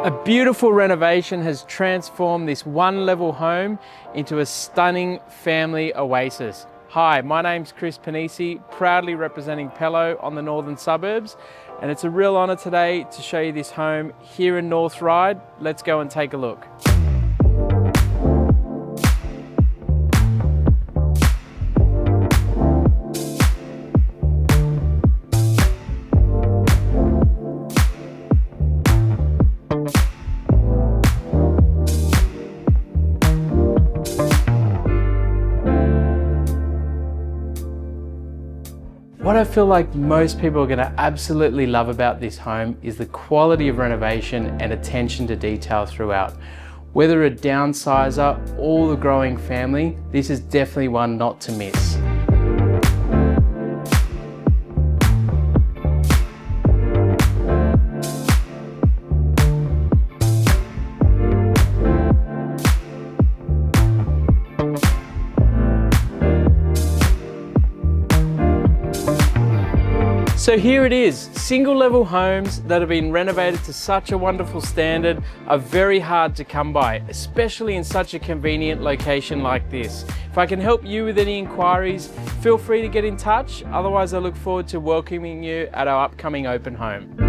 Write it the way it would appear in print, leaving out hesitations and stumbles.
A beautiful renovation has transformed this one-level home into a stunning family oasis. Hi, my name's Chris Panisi, proudly representing Pello on the northern suburbs, and it's a real honour today to show you this home here in North Ryde. Let's go and take a look. What I feel like most people are going to absolutely love about this home is the quality of renovation and attention to detail throughout. Whether a downsizer or the growing family, this is definitely one not to miss. So here it is, single level homes that have been renovated to such a wonderful standard are very hard to come by, especially in such a convenient location like this. If I can help you with any inquiries, feel free to get in touch. Otherwise, I look forward to welcoming you at our upcoming open home.